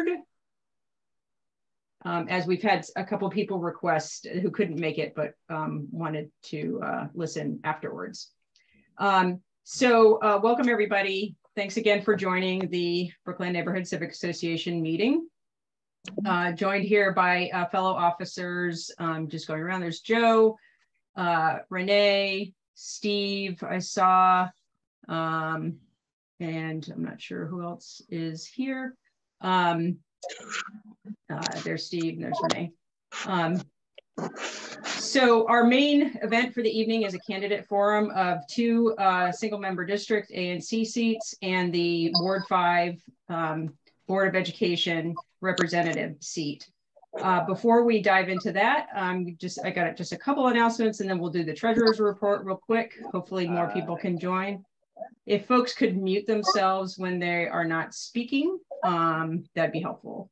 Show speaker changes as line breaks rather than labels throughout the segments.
board. As we've had a couple people request who couldn't make it, but wanted to listen afterwards. Welcome everybody. Thanks again for joining the Brookland Neighborhood Civic Association meeting. Joined here by fellow officers, just going around. There's Joe, Renee, Steve, I saw, and I'm not sure who else is here. There's Steve and there's Renee. So our main event for the evening is a candidate forum of 2 single member district ANC seats and the Ward 5 Board of Education representative seat. Before we dive into that, I got just a couple announcements and then we'll do the treasurer's report real quick. Hopefully more people can join. If folks could mute themselves when they are not speaking, that'd be helpful.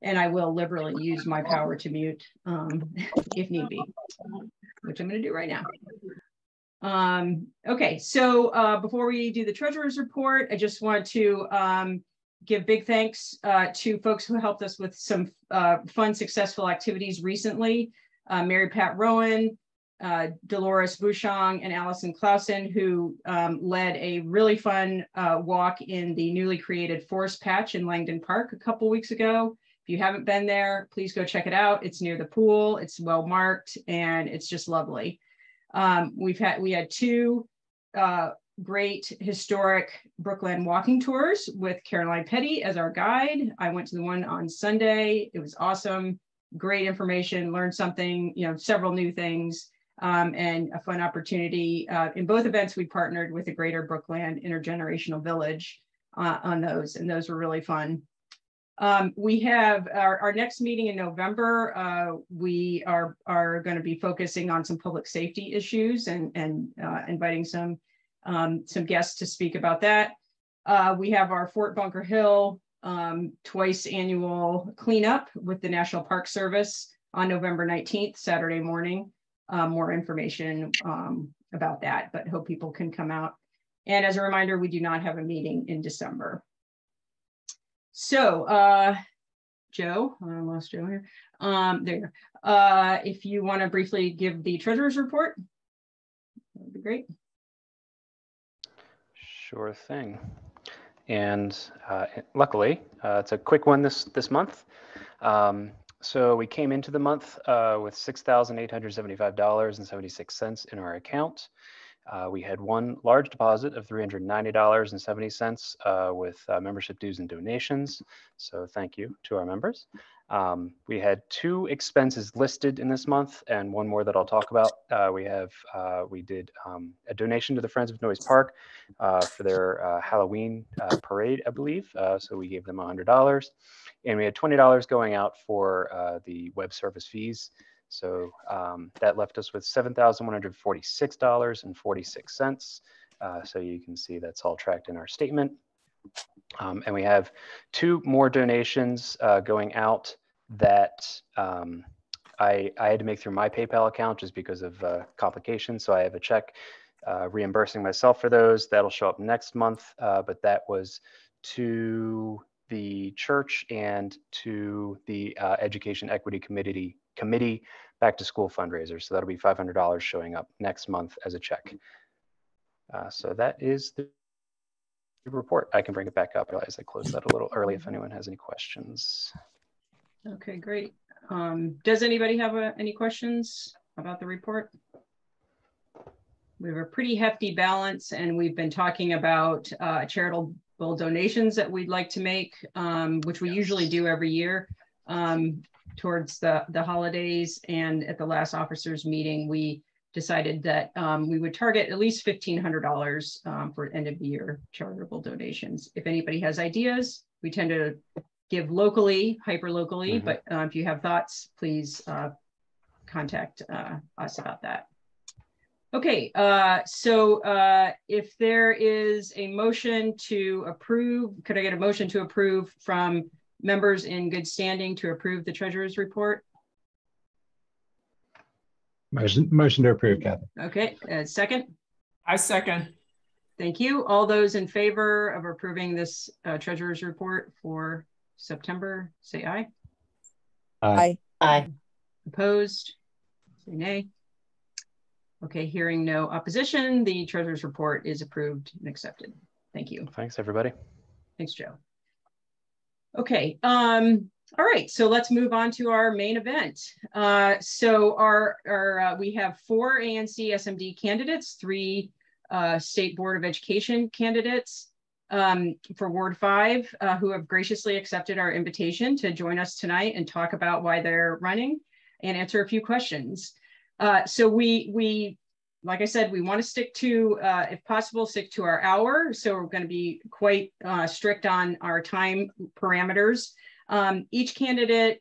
And I will liberally use my power to mute if need be, which I'm going to do right now. Okay, so before we do the treasurer's report, I just want to give big thanks to folks who helped us with some fun, successful activities recently. Mary Pat Rowan, Dolores Bouchong, and Allison Clausen, who led a really fun walk in the newly created forest patch in Langdon Park a couple weeks ago. If you haven't been there, please go check it out. It's near the pool, it's well marked, and it's just lovely. We had 2 great historic Brookland walking tours with Caroline Petty as our guide. I went to the one on Sunday. It was awesome, great information, learned something, several new things, and a fun opportunity. In both events, we partnered with the Greater Brookland Intergenerational Village on those, and those were really fun. We have our next meeting in November. We are going to be focusing on some public safety issues and inviting some guests to speak about that. We have our Fort Bunker Hill twice annual cleanup with the National Park Service on November 19th, Saturday morning. More information about that, but hope people can come out. And as a reminder, we do not have a meeting in December. So, Joe, I lost Joe here. There you go. If you want to briefly give the treasurer's report, that would be great.
Sure thing. And luckily, it's a quick one this month. So we came into the month with $6,875.76 in our account. We had one large deposit of $390.70 with membership dues and donations. So thank you to our members. We had 2 expenses listed in this month and one more that I'll talk about. We did a donation to the Friends of Noyes Park for their Halloween parade, I believe. So we gave them $100. And we had $20 going out for the web service fees. So that left us with $7,146.46. So you can see that's all tracked in our statement. And we have 2 more donations going out that I had to make through my PayPal account just because of complications. So I have a check reimbursing myself for those. That'll show up next month. But that was to the church and to the Education Equity Committee back to school fundraiser. So that'll be $500 showing up next month as a check. So that is the report. I can bring it back up. I realize I closed that a little early if anyone has any questions.
Okay, great. Does anybody have any questions about the report? We have a pretty hefty balance and we've been talking about charitable donations that we'd like to make, which we usually do every year towards the holidays. And at the last officers meeting, we decided that we would target at least $1,500 for end of the year charitable donations. If anybody has ideas, we tend to give locally, hyper locally, but if you have thoughts, please contact us about that. Okay, so if there is a motion to approve, could I get a motion to approve from members in good standing to approve the treasurer's report?
Motion to approve, Kathy.
Okay, second?
I second.
Thank you. All those in favor of approving this treasurer's report for September, say aye.
Aye.
Aye.
Opposed, say nay. Okay, hearing no opposition, the treasurer's report is approved and accepted. Thank you.
Thanks, everybody.
Thanks, Joe. Okay, all right, so let's move on to our main event. So we have 4 ANC SMD candidates, 3 State Board of Education candidates for Ward 5 who have graciously accepted our invitation to join us tonight and talk about why they're running and answer a few questions. So we like I said, we want to stick to, if possible, stick to our hour. So we're going to be quite strict on our time parameters. Each candidate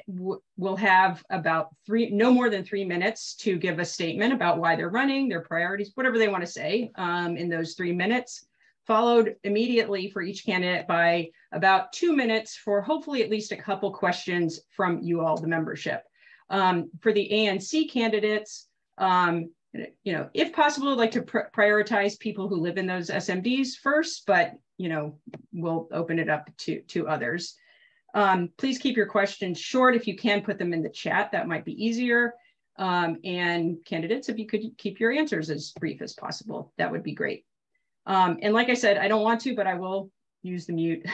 will have about no more than 3 minutes to give a statement about why they're running, their priorities, whatever they want to say in those 3 minutes, followed immediately for each candidate by about 2 minutes for hopefully at least a couple questions from you all, the membership. For the ANC candidates, you know, if possible, I'd like to prioritize people who live in those SMDs first, but, you know, we'll open it up to others. Please keep your questions short. If you can put them in the chat, that might be easier. And candidates, if you could keep your answers as brief as possible, that would be great. And like I said, I don't want to, but I will use the mute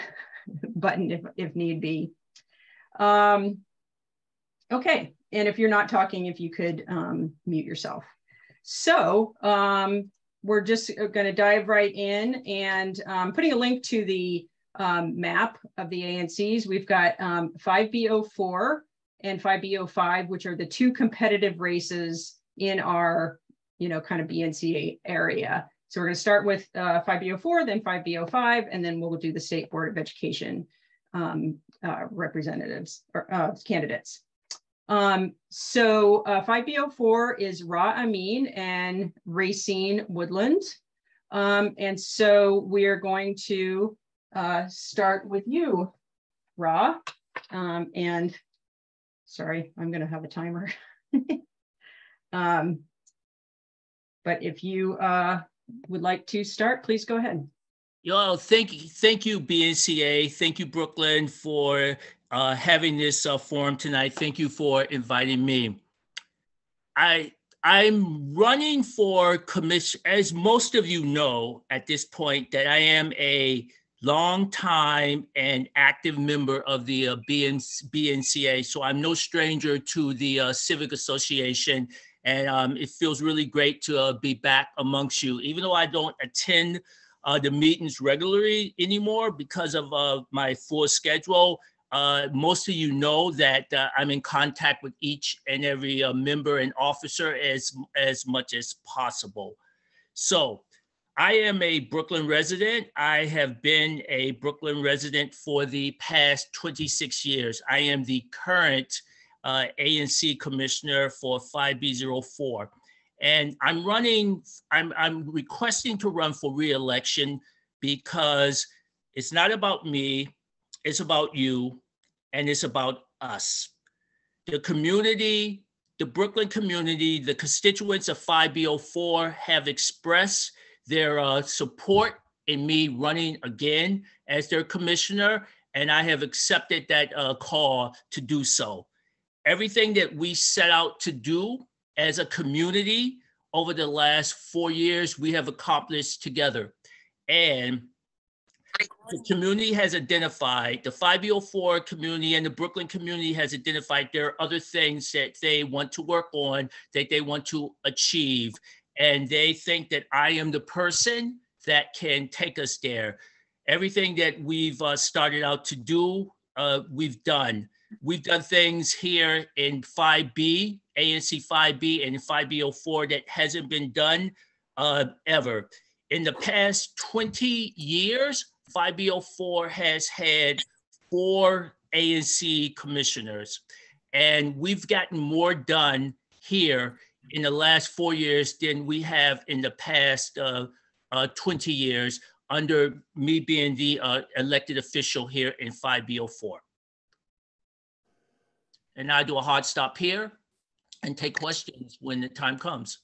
button if need be. Okay, and if you're not talking, if you could mute yourself. So we're just going to dive right in and putting a link to the map of the ANCs. We've got 5B04 and 5B05, which are the 2 competitive races in our, you know, kind of BNCA area. So we're going to start with 5B04, then 5B05, and then we'll do the State Board of Education representatives or candidates. So 5B04 is Amin and Rayseen Woodland. And so we're going to start with you, Ra. And sorry, I'm going to have a timer. But if you would like to start, please go ahead.
Yo, thank you, BNCA. Thank you, Brooklyn, for having this forum tonight. Thank you for inviting me. I'm running for commission, as most of you know at this point, that I am a long time and active member of the BNCA. So I'm no stranger to the Civic Association, and it feels really great to be back amongst you. Even though I don't attend the meetings regularly anymore because of my full schedule, most of you know that I'm in contact with each and every member and officer as much as possible. So I am a Brooklyn resident. I have been a Brooklyn resident for the past 26 years. I am the current ANC commissioner for 5B04. And I'm requesting to run for re-election because it's not about me, it's about you, and it's about us. The community, the Brooklyn community, the constituents of 5B04 have expressed their support in me running again as their commissioner, and I have accepted that call to do so. Everything that we set out to do as a community over the last 4 years, we have accomplished together. And the community has identified, the 5B04 community and the Brooklyn community has identified there are other things that they want to work on, that they want to achieve. And they think that I am the person that can take us there. Everything that we've started out to do, we've done. We've done things here in 5B, ANC 5B, and 5B04 that hasn't been done ever. In the past 20 years, 5B04 has had 4 ANC commissioners, and we've gotten more done here in the last 4 years than we have in the past 20 years under me being the elected official here in 5B04. And I do a hard stop here and take questions when the time comes.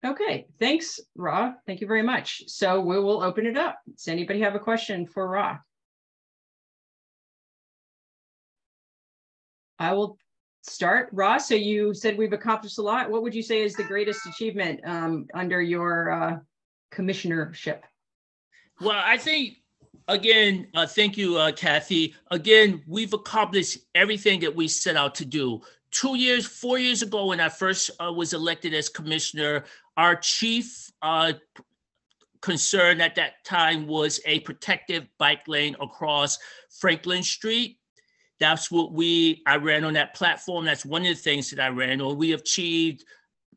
Okay, thanks, Ra. Thank you very much. So we will open it up. Does anybody have a question for Ra? I will start. Ross, so you said we've accomplished a lot. What would you say is the greatest achievement under your commissionership?
Well, I think, again, thank you, Kathy. Again, we've accomplished everything that we set out to do. 4 years ago, when I first was elected as commissioner, our chief concern at that time was a protective bike lane across Franklin Street. That's what I ran on that platform. That's one of the things that I ran on. We achieved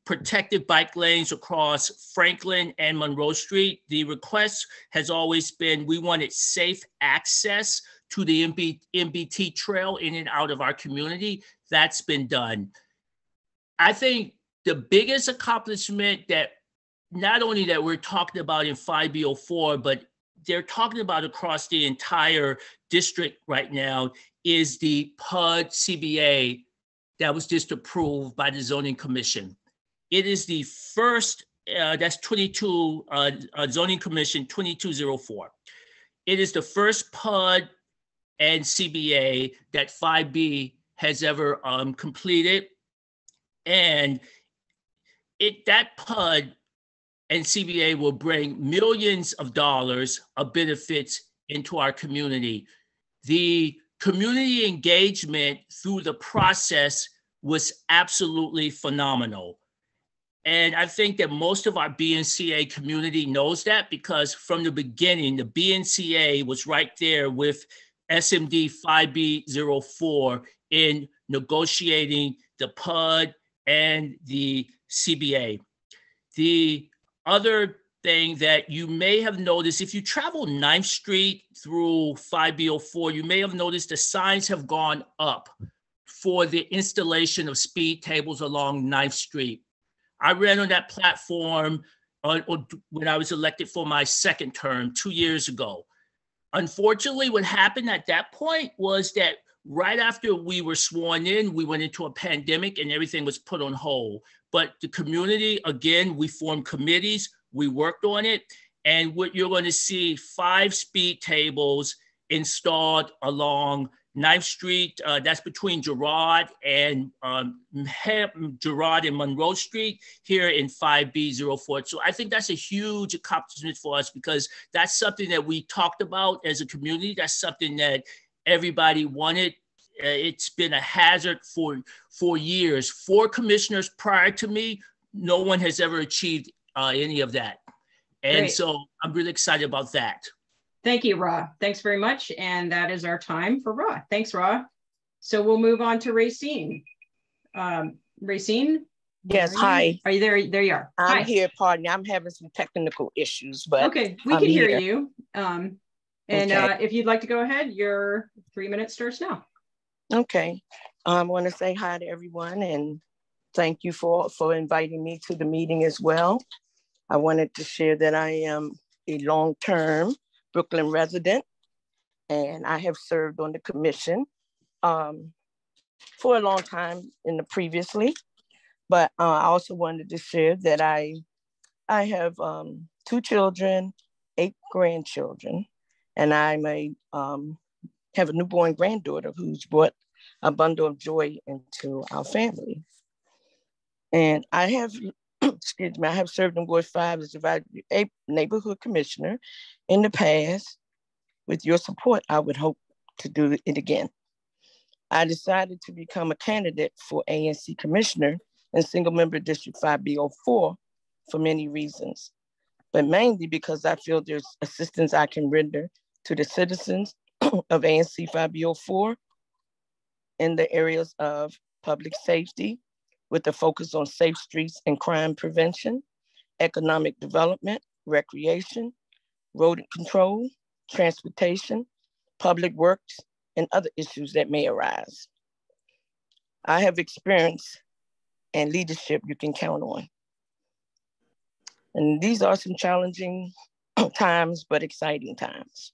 protective bike lanes across Franklin and Monroe Street. The request has always been, we wanted safe access to the MBT trail in and out of our community. That's been done. I think the biggest accomplishment that not only that we're talking about in 5B04, but they're talking about across the entire district right now is the PUD CBA that was just approved by the Zoning Commission. It is the first, that's 22, Zoning Commission 2204. It is the first PUD and CBA that 5B has ever completed. And that PUD and CBA will bring millions of dollars of benefits into our community. The community engagement through the process was absolutely phenomenal. And I think that most of our BNCA community knows that, because from the beginning, the BNCA was right there with SMD 5B04 in negotiating the PUD and the CBA. The other thing that you may have noticed, if you travel 9th Street through 5B04, you may have noticed the signs have gone up for the installation of speed tables along 9th Street. I ran on that platform when I was elected for my second term 2 years ago. Unfortunately, what happened at that point was that right after we were sworn in, we went into a pandemic and everything was put on hold. But the community, again, we formed committees, we worked on it, and what you're going to see 5 speed tables installed along 9th Street. That's between Girard and Monroe Street here in 5B04. So I think that's a huge accomplishment for us, because that's something that we talked about as a community. That's something that everybody wanted. It's been a hazard for years. 4 commissioners prior to me, no one has ever achieved any of that. And
Great.
So I'm really excited about that.
Thank you, Ra. Thanks very much. And that is our time for Ra. Thanks, Ra. So we'll move on to Rayseen. Rayseen?
Yes, hi.
Are you there? There you are.
I'm
Hi.
here, pardon me. I'm having some technical issues, but
okay, we
I'm
can hear
here.
you. And if you'd like to go ahead, your 3 minutes starts now.
Okay. I want to say hi to everyone and thank you for inviting me to the meeting as well. I wanted to share that I am a long-term Brooklyn resident, and I have served on the commission for a long time previously. But I also wanted to share that I have 2 children, 8 grandchildren, and I have a newborn granddaughter who's brought a bundle of joy into our family. And I have, excuse me, I have served in Ward 5 as a neighborhood commissioner in the past. With your support, I would hope to do it again. I decided to become a candidate for ANC commissioner in single member District 5B04 for many reasons, but mainly because I feel there's assistance I can render to the citizens of ANC 5B04 in the areas of public safety, with a focus on safe streets and crime prevention, economic development, recreation, rodent control, transportation, public works, and other issues that may arise. I have experience and leadership you can count on. And these are some challenging times, but exciting times.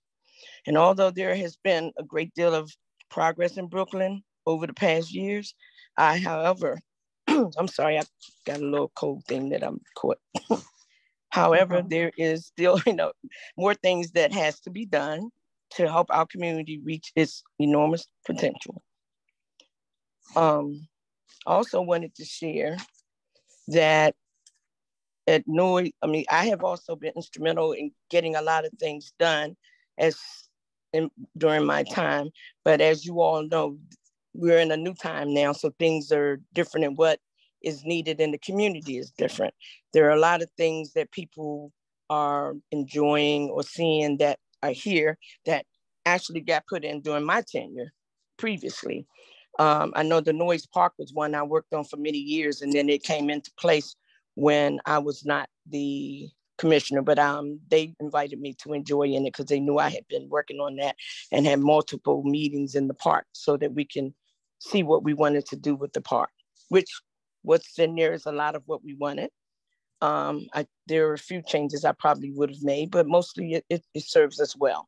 And although there has been a great deal of progress in Brooklyn over the past years, however, I'm sorry, I got a little cold thing that I'm caught. However, there is still, more things that has to be done to help our community reach its enormous potential. Also wanted to share that at Noy, I have also been instrumental in getting a lot of things done during my time. But as you all know, we're in a new time now, so things are different, and what is needed in the community is different. There are a lot of things that people are enjoying or seeing that are here that actually got put in during my tenure previously. I know the Noise Park was one I worked on for many years, and then it came into place when I was not the commissioner, but they invited me to enjoy in it because they knew I had been working on that and had multiple meetings in the park so that we can see what we wanted to do with the park, which what's in there is a lot of what we wanted. There are a few changes I probably would have made, but mostly it serves us well.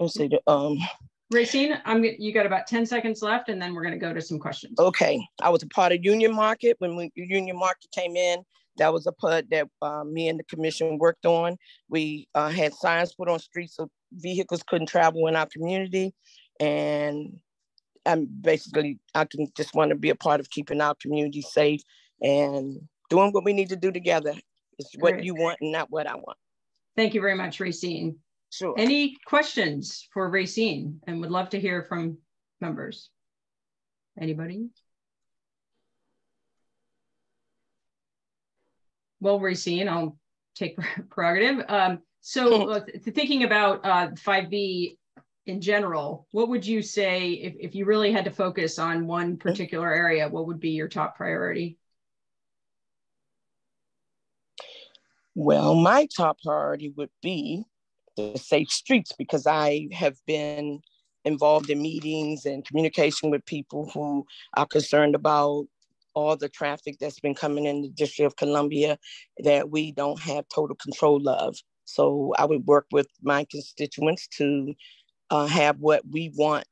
Let's see.
Rayseen, you got about 10 seconds left, and then we're going to go to some questions.
Okay. I was a part of Union Market. When Union Market came in, that was a part that me and the commission worked on. We had signs put on streets so vehicles couldn't travel in our community. And I can just want to be a part of keeping our community safe and doing what we need to do together. It's what you want and not what I want.
Thank you very much, Rayseen.
Sure.
Any questions for Rayseen? And would love to hear from members. Anybody? Well, Rayseen, I'll take prerogative. So thinking about 5B in general, what would you say if you really had to focus on one particular area, what would be your top priority?
Well, my top priority would be the safe streets, because I have been involved in meetings and communication with people who are concerned about all the traffic that's been coming in the District of Columbia that we don't have total control of. So I would work with my constituents to have what we want,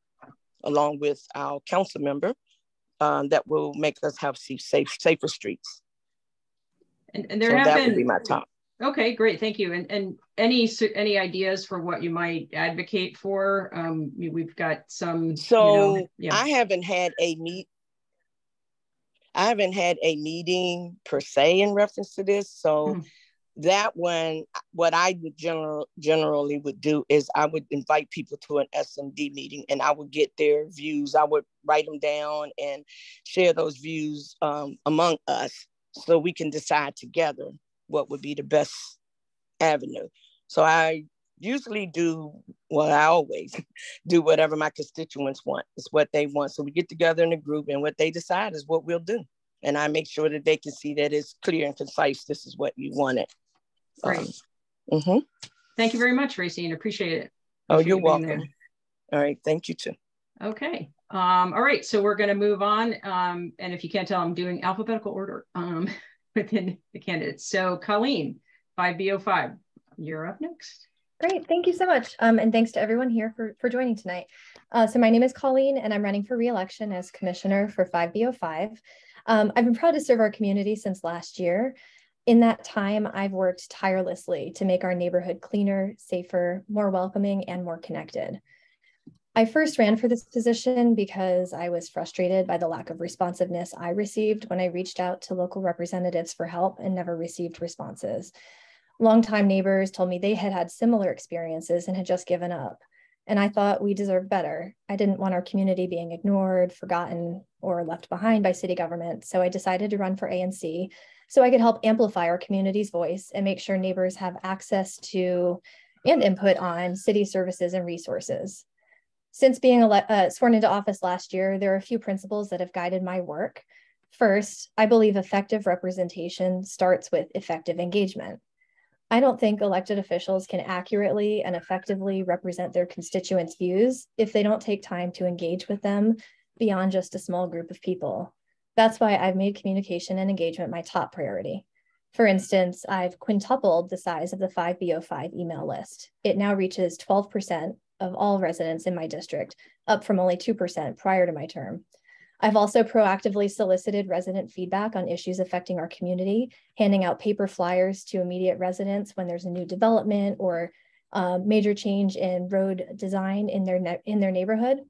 along with our council member, that will make us have safer streets.
And there have been,
would be my top.
Okay, great, thank you. And any ideas for what you might advocate for? We've got some.
So I haven't had a meeting per se in reference to this. So that one, what I would generally would do is I would invite people to an SMD meeting, and I would get their views. I would write them down and share those views among us so we can decide together what would be the best avenue. So I usually I always do whatever my constituents want. It's what they want. So we get together in a group, and what they decide is what we'll do. And I make sure that they can see that it's clear and concise. This is what you wanted.
Great. Thank you very much, Rayseen. Appreciate it.
You're welcome. All right. Thank you too.
Okay. All right. So we're going to move on. And if you can't tell, I'm doing alphabetical order within the candidates. So Colleen, 5B05, you're up next.
Great, thank you so much. And thanks to everyone here for joining tonight. So my name is Colleen, and I'm running for re-election as commissioner for 5B05. I've been proud to serve our community since last year. In that time, I've worked tirelessly to make our neighborhood cleaner, safer, more welcoming, and more connected. I first ran for this position because I was frustrated by the lack of responsiveness I received when I reached out to local representatives for help and never received responses. Longtime neighbors told me they had had similar experiences and had just given up. And I thought we deserved better. I didn't want our community being ignored, forgotten, or left behind by city government. So I decided to run for ANC so I could help amplify our community's voice and make sure neighbors have access to and input on city services and resources. Since being sworn into office last year, there are a few principles that have guided my work. First, I believe effective representation starts with effective engagement. I don't think elected officials can accurately and effectively represent their constituents' views if they don't take time to engage with them beyond just a small group of people. That's why I've made communication and engagement my top priority. For instance, I've quintupled the size of the 5B05 email list. It now reaches 12% of all residents in my district, up from only 2% prior to my term. I've also proactively solicited resident feedback on issues affecting our community, handing out paper flyers to immediate residents when there's a new development or major change in road design in their neighborhood.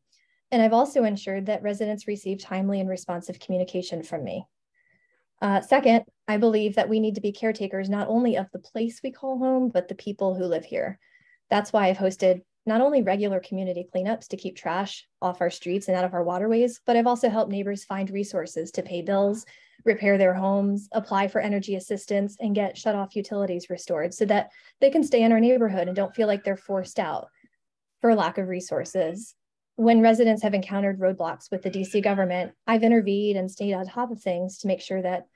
And I've also ensured that residents receive timely and responsive communication from me. Second, I believe that we need to be caretakers not only of the place we call home, but the people who live here. That's why I've hosted not only regular community cleanups to keep trash off our streets and out of our waterways, but I've also helped neighbors find resources to pay bills, repair their homes, apply for energy assistance, and get shut-off utilities restored so that they can stay in our neighborhood and don't feel like they're forced out for lack of resources. When residents have encountered roadblocks with the DC government, I've intervened and stayed on top of things to make sure that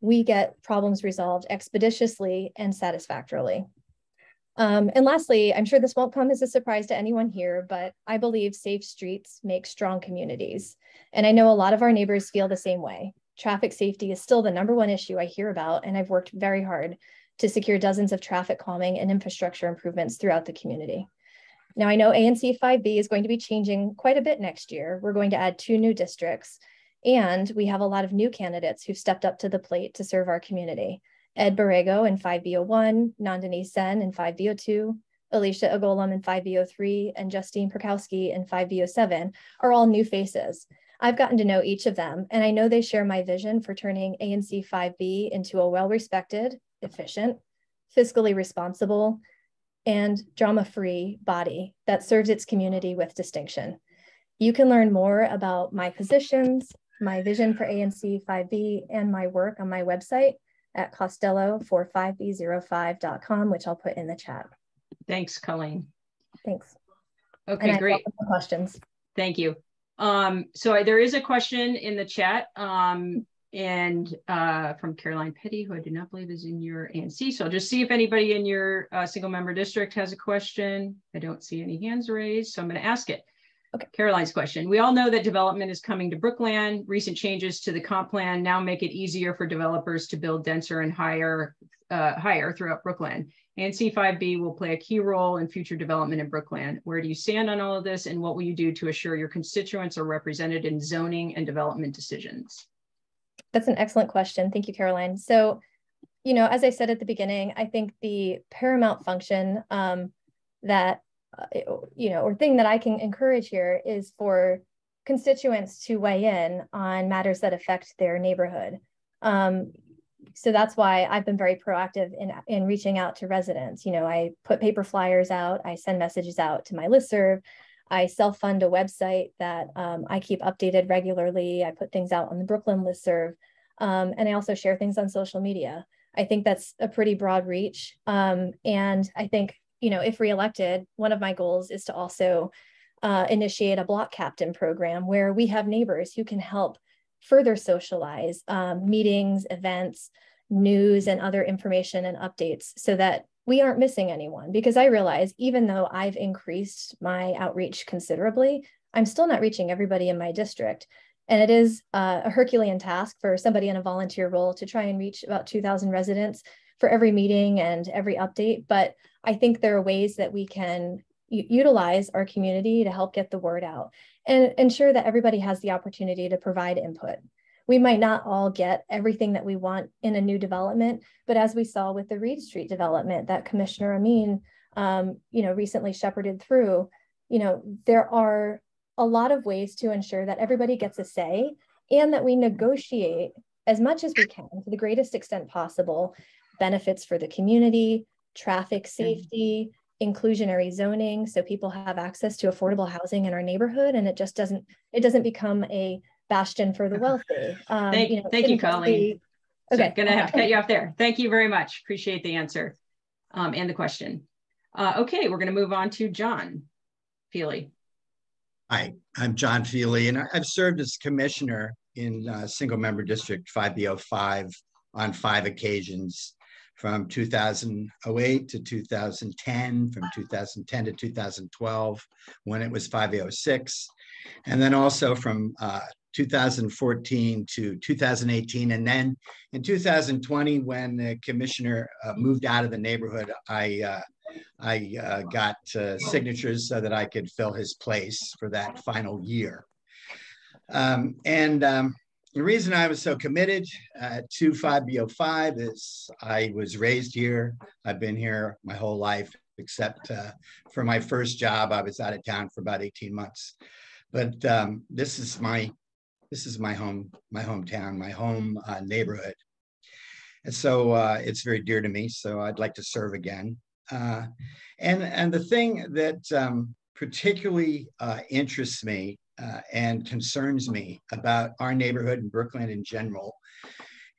we get problems resolved expeditiously and satisfactorily. And lastly, I'm sure this won't come as a surprise to anyone here, but I believe safe streets make strong communities. And I know a lot of our neighbors feel the same way. Traffic safety is still the #1 issue I hear about, and I've worked very hard to secure dozens of traffic calming and infrastructure improvements throughout the community. Now, I know ANC 5B is going to be changing quite a bit next year. We're going to add 2 new districts, and we have a lot of new candidates who've stepped up to the plate to serve our community. Ed Borrego in 5B01, Nandini Sen in 5B02, Alicia Agolam in 5B03, and Justine Perkowski in 5B07 are all new faces. I've gotten to know each of them, and I know they share my vision for turning ANC 5B into a well-respected, efficient, fiscally responsible, and drama-free body that serves its community with distinction. You can learn more about my positions, my vision for ANC 5B, and my work on my website at Costello45B05.com, which I'll put in the chat.
Thanks, Colleen.
Thanks.
Okay,
and
great.
Questions.
Thank you. So there is a question in the chat from Caroline Petty, who I do not believe is in your ANC. So I'll just see if anybody in your single member district has a question. I don't see any hands raised, so I'm going to ask it. Okay. Caroline's question. We all know that development is coming to Brookland. Recent changes to the comp plan now make it easier for developers to build denser and higher throughout Brookland. ANC 5B will play a key role in future development in Brookland. Where do you stand on all of this, and what will you do to assure your constituents are represented in zoning and development decisions?
That's an excellent question. Thank you, Caroline. So, you know, as I said at the beginning, I think the paramount function or thing that I can encourage here is for constituents to weigh in on matters that affect their neighborhood. So that's why I've been very proactive in reaching out to residents. You know, I put paper flyers out, I send messages out to my listserv, I self-fund a website that I keep updated regularly. I put things out on the Brooklyn listserv, and I also share things on social media. I think that's a pretty broad reach. And I think, you know, if reelected, one of my goals is to also initiate a block captain program where we have neighbors who can help further socialize meetings, events, news, and other information and updates so that we aren't missing anyone. Because I realize even though I've increased my outreach considerably, I'm still not reaching everybody in my district. And it is a Herculean task for somebody in a volunteer role to try and reach about 2,000 residents for every meeting and every update. But I think there are ways that we can utilize our community to help get the word out and ensure that everybody has the opportunity to provide input. We might not all get everything that we want in a new development, but as we saw with the Reed Street development that Commissioner Amin, recently shepherded through, you know, there are a lot of ways to ensure that everybody gets a say and that we negotiate as much as we can to the greatest extent possible, benefits for the community, traffic safety, inclusionary zoning, so people have access to affordable housing in our neighborhood, and it doesn't become a bastion for the wealthy.
Thank you, Colleen. Okay, gonna have to cut you off there. Thank you very much. Appreciate the answer and the question. Okay, we're gonna move on to John Feeley.
Hi, I'm John Feeley, and I've served as commissioner in single member district 5B05 on 5 occasions, from 2008 to 2010, from 2010 to 2012, when it was 5B06, and then also from 2014 to 2018. And then in 2020, when the commissioner moved out of the neighborhood, I got signatures so that I could fill his place for that final year. The reason I was so committed to 5B05 is I was raised here. I've been here my whole life, except for my first job. I was out of town for about 18 months. but this is my hometown, my home neighborhood. And so it's very dear to me. So I'd like to serve again. And the thing that particularly interests me and concerns me about our neighborhood and Brookland in general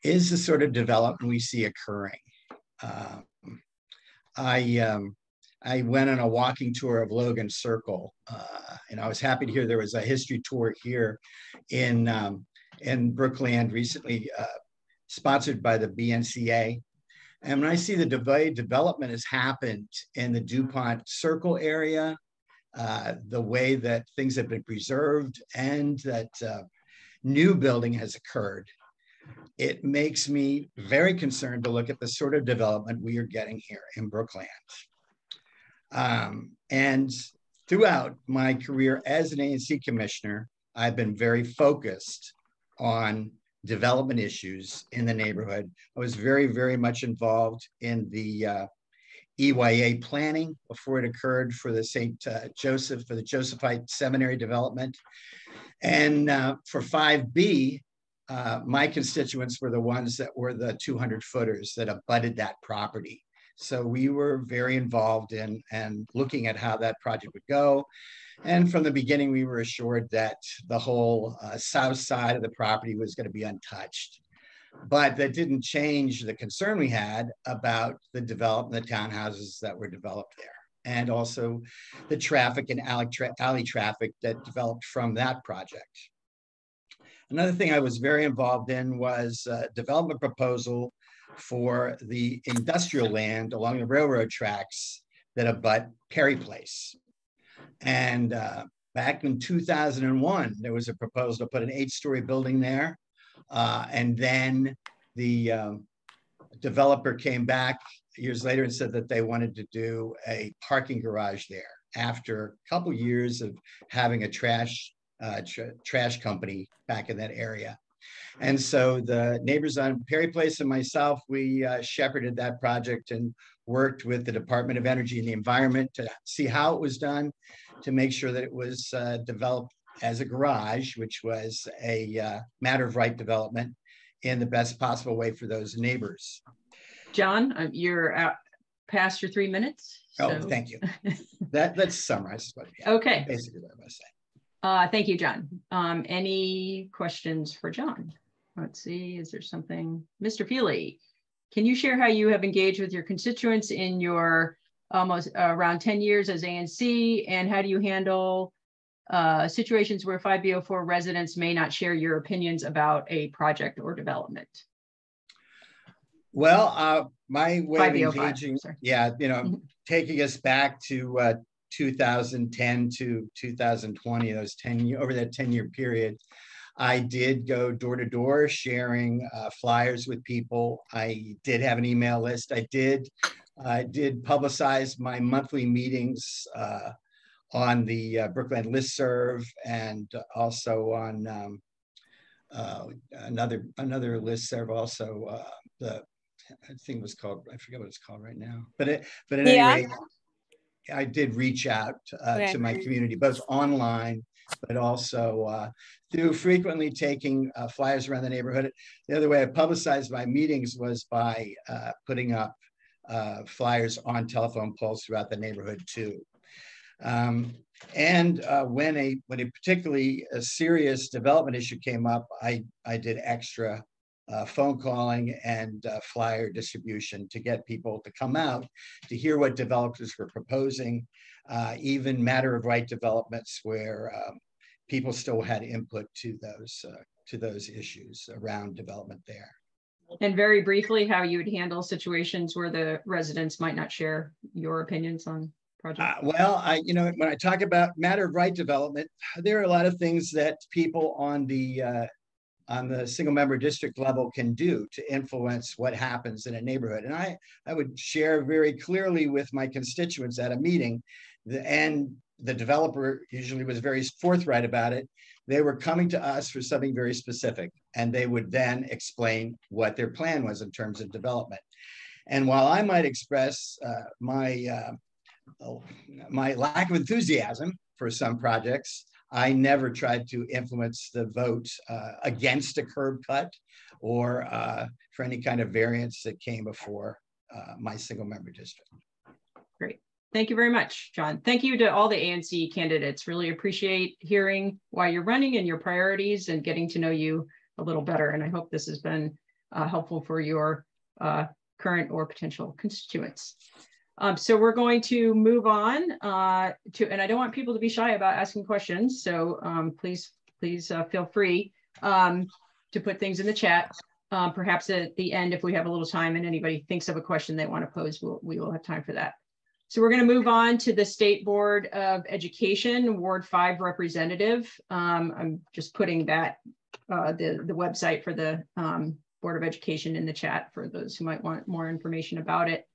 is the sort of development we see occurring. I went on a walking tour of Logan Circle, and I was happy to hear there was a history tour here in Brookland recently, sponsored by the BNCA. And when I see the development has happened in the DuPont Circle area, the way that things have been preserved and that new building has occurred, it makes me very concerned to look at the sort of development we are getting here in Brookland. And throughout my career as an ANC commissioner, I've been very focused on development issues in the neighborhood. I was very, very much involved in the EYA planning before it occurred for the for the Josephite Seminary development. And for 5B, my constituents were the ones that were the 200 footers that abutted that property. So we were very involved in and looking at how that project would go. And from the beginning, we were assured that the whole south side of the property was going to be untouched. But that didn't change the concern we had about the development, the townhouses that were developed there, and also the traffic and alley traffic that developed from that project. Another thing I was very involved in was a development proposal for the industrial land along the railroad tracks that abut Perry Place. And back in 2001, there was a proposal to put an 8-story building there. And then the developer came back years later and said that they wanted to do a parking garage there after a couple years of having a trash company back in that area. And so the neighbors on Perry Place and myself, we shepherded that project and worked with the Department of Energy and the Environment to see how it was done, to make sure that it was developed as a garage, which was a matter of right development in the best possible way for those neighbors.
John, you're past your 3 minutes. So.
Oh, thank you. Let's summarize what
okay.
Basically what I'm going to say.
Thank you, John. Any questions for John? Let's see, is there something? Mr. Feeley, can you share how you have engaged with your constituents in your almost around 10 years as ANC, and how do you handle situations where 5B04 residents may not share your opinions about a project or development?
Well, my way of engaging, taking us back to 2010 to 2020, over that 10-year period, I did go door to door sharing flyers with people. I did have an email list. I did publicize my monthly meetings on the Brookland listserv, and also on another listserv also. I think it was called, I forget what it's called right now. But at any rate, I did reach out to my community, both online, but also through frequently taking flyers around the neighborhood. The other way I publicized my meetings was by putting up flyers on telephone poles throughout the neighborhood too. And when a particularly serious development issue came up, I did extra phone calling and flyer distribution to get people to come out to hear what developers were proposing, even matter of right developments where people still had input to those issues around development there.
And very briefly, how you would handle situations where the residents might not share your opinions on projects?
Well, when I talk about matter of right development, there are a lot of things that people on the single member district level can do to influence what happens in a neighborhood. And I would share very clearly with my constituents at a meeting, and the developer usually was very forthright about it. They were coming to us for something very specific, and they would then explain what their plan was in terms of development. And while I might express my lack of enthusiasm for some projects, I never tried to influence the vote against a curb cut or for any kind of variance that came before my single member district.
Great. Thank you very much, John. Thank you to all the ANC candidates. Really appreciate hearing why you're running and your priorities and getting to know you a little better. And I hope this has been helpful for your current or potential constituents. So we're going to move on and I don't want people to be shy about asking questions. So please feel free to put things in the chat. Perhaps at the end, if we have a little time and anybody thinks of a question they want to pose, we will have time for that. So we're going to move on to the State Board of Education, Ward 5 representative. I'm just putting that, the website for the Board of Education in the chat for those who might want more information about it.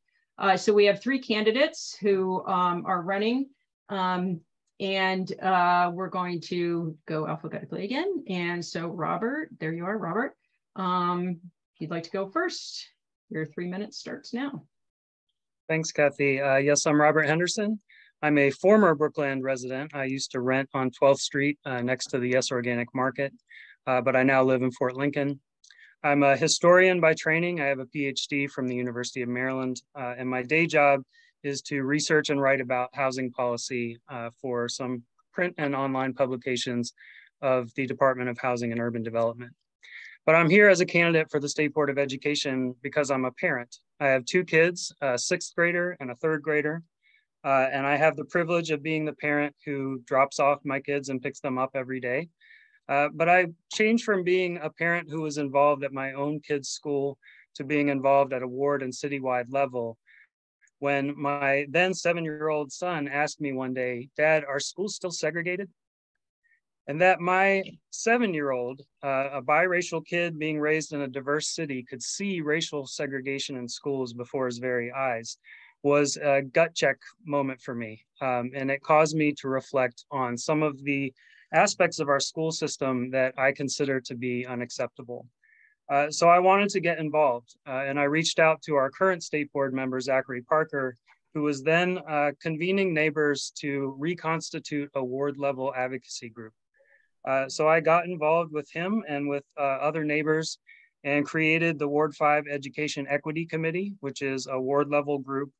So we have 3 candidates who are running, and we're going to go alphabetically again. And so Robert, there you are, Robert. If you'd like to go first, your 3 minutes starts now.
Thanks, Kathy. Yes, I'm Robert Henderson. I'm a former Brookland resident. I used to rent on 12th Street next to the Yes Organic Market, but I now live in Fort Lincoln. I'm a historian by training. I have a PhD from the University of Maryland, and my day job is to research and write about housing policy for some print and online publications of the Department of Housing and Urban Development. But I'm here as a candidate for the State Board of Education because I'm a parent. I have 2 kids, a 6th grader and a 3rd grader. And I have the privilege of being the parent who drops off my kids and picks them up every day. But I changed from being a parent who was involved at my own kids' school to being involved at a ward and citywide level when my then 7-year-old son asked me one day, "Dad, are schools still segregated?" And that my 7-year-old, a biracial kid being raised in a diverse city, could see racial segregation in schools before his very eyes was a gut check moment for me. And it caused me to reflect on some of the aspects of our school system that I consider to be unacceptable. So I wanted to get involved, and I reached out to our current state board member, Zachary Parker, who was then convening neighbors to reconstitute a ward level advocacy group. So I got involved with him and with other neighbors and created the Ward 5 Education Equity Committee, which is a ward level group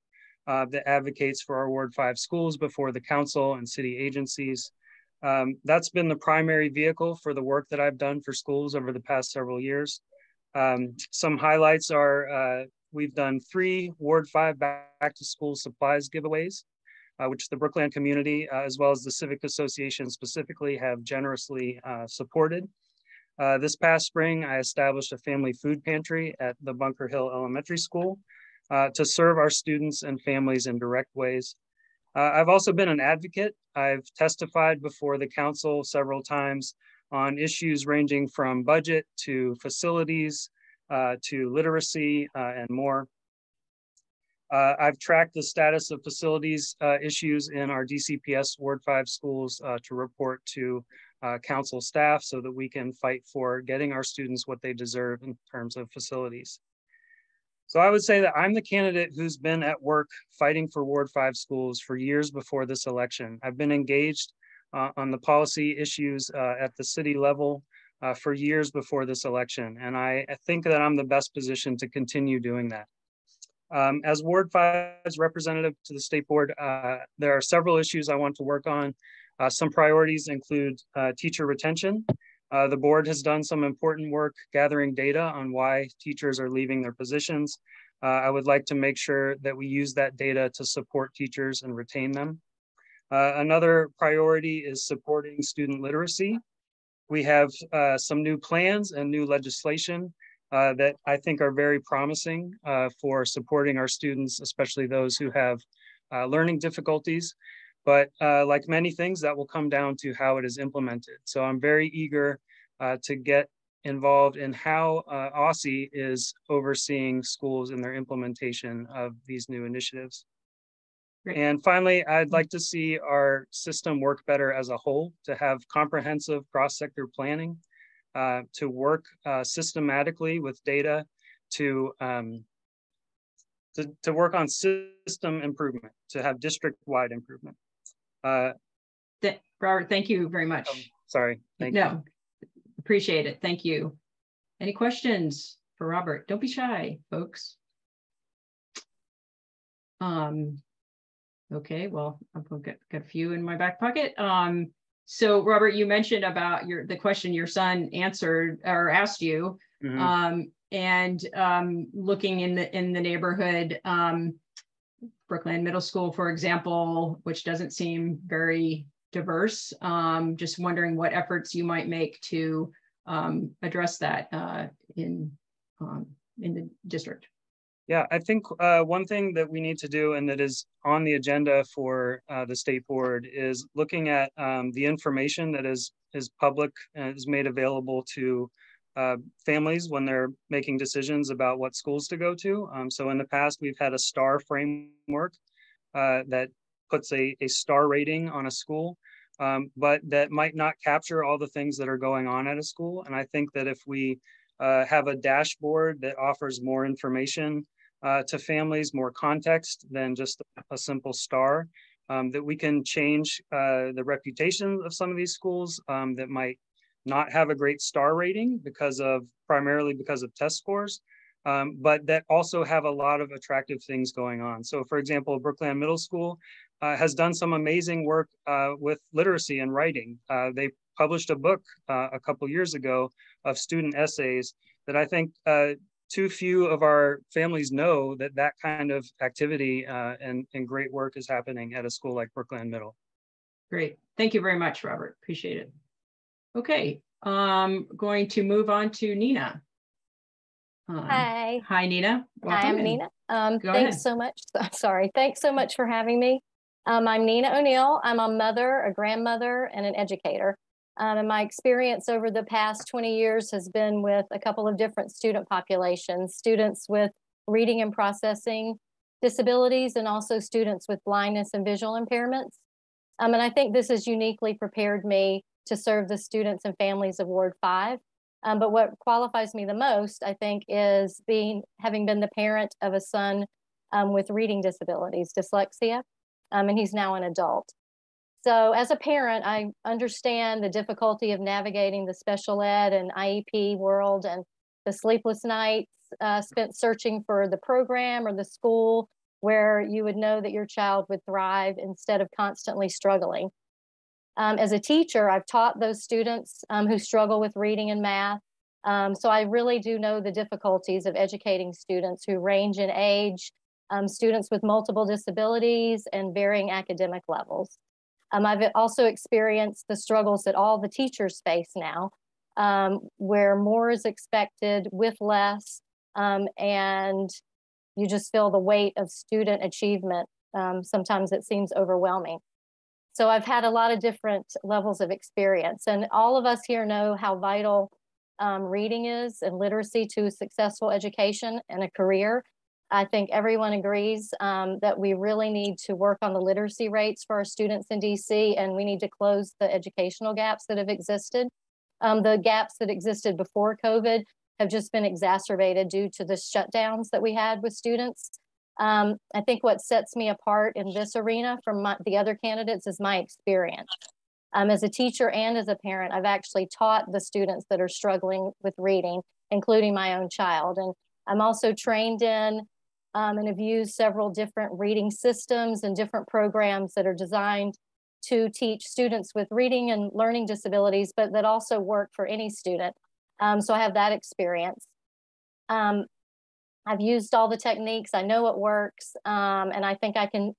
that advocates for our Ward 5 schools before the council and city agencies. That's been the primary vehicle for the work that I've done for schools over the past several years. Some highlights are we've done 3 Ward 5 back to school supplies giveaways, which the Brookland community, as well as the Civic Association specifically, have generously supported. This past spring, I established a family food pantry at the Bunker Hill Elementary School to serve our students and families in direct ways. I've also been an advocate. I've testified before the council several times on issues ranging from budget to facilities to literacy and more. I've tracked the status of facilities issues in our DCPS Ward 5 schools to report to council staff so that we can fight for getting our students what they deserve in terms of facilities. So I would say that I'm the candidate who's been at work fighting for Ward 5 schools for years before this election. I've been engaged on the policy issues at the city level for years before this election. And I think that I'm the best position to continue doing that. As Ward 5's representative to the state board, there are several issues I want to work on. Some priorities include teacher retention. The board has done some important work gathering data on why teachers are leaving their positions. I would like to make sure that we use that data to support teachers and retain them. Another priority is supporting student literacy. We have some new plans and new legislation that I think are very promising for supporting our students, especially those who have learning difficulties. But like many things, that will come down to how it is implemented. So I'm very eager to get involved in how OSSI is overseeing schools in their implementation of these new initiatives. Great. And finally, I'd like to see our system work better as a whole, to have comprehensive cross-sector planning, to work systematically with data to work on system improvement, to have district-wide improvement.
Robert, thank you very much.
Sorry. Thank you.
Appreciate it. Thank you. Any questions for Robert? Don't be shy, folks. Okay, well, I've got a few in my back pocket. So Robert, you mentioned about the question your son answered or asked you, and looking in the neighborhood, Brookland Middle School, for example, which doesn't seem very diverse. Just wondering what efforts you might make to address that in the district.
Yeah, I think one thing that we need to do, and that is on the agenda for the state board, is looking at the information that is public and is made available to families when they're making decisions about what schools to go to. So in the past, we've had a STAR framework that puts a STAR rating on a school, but that might not capture all the things that are going on at a school. And I think that if we have a dashboard that offers more information to families, more context than just a simple STAR, that we can change the reputation of some of these schools that might not have a great STAR rating primarily because of test scores, but that also have a lot of attractive things going on. So for example, Brookland Middle School has done some amazing work with literacy and writing. They published a book a couple years ago of student essays that I think too few of our families know that kind of activity and great work is happening at a school like Brookland Middle.
Great. Thank you very much, Robert. Appreciate it. Okay, going to move on to Nina.
Hi.
Hi, Nina. Welcome.
Hi, I'm Nina.
Thanks
ahead. So much. Sorry. Thanks so much for having me. I'm Nina O'Neill. I'm a mother, a grandmother, and an educator. And my experience over the past 20 years has been with a couple of different student populations, students with reading and processing disabilities, and also students with blindness and visual impairments. And I think this has uniquely prepared me to serve the students and families of Ward 5. But what qualifies me the most, I think, is having been the parent of a son with reading disabilities, dyslexia, and he's now an adult. So as a parent, I understand the difficulty of navigating the special ed and IEP world, and the sleepless nights spent searching for the program or the school where you would know that your child would thrive instead of constantly struggling. As a teacher, I've taught those students who struggle with reading and math. So I really do know the difficulties of educating students who range in age, students with multiple disabilities and varying academic levels. I've also experienced the struggles that all the teachers face now, where more is expected with less, and you just feel the weight of student achievement. Sometimes it seems overwhelming. So I've had a lot of different levels of experience, and all of us here know how vital reading is and literacy to successful education and a career. I think everyone agrees that we really need to work on the literacy rates for our students in DC, and we need to close the educational gaps that have existed. The gaps that existed before COVID have just been exacerbated due to the shutdowns that we had with students. I think what sets me apart in this arena from the other candidates is my experience. As a teacher and as a parent, I've actually taught the students that are struggling with reading, including my own child. And I'm also trained in and have used several different reading systems and different programs that are designed to teach students with reading and learning disabilities, but that also work for any student. So I have that experience. I've used all the techniques. I know it works. And I think I can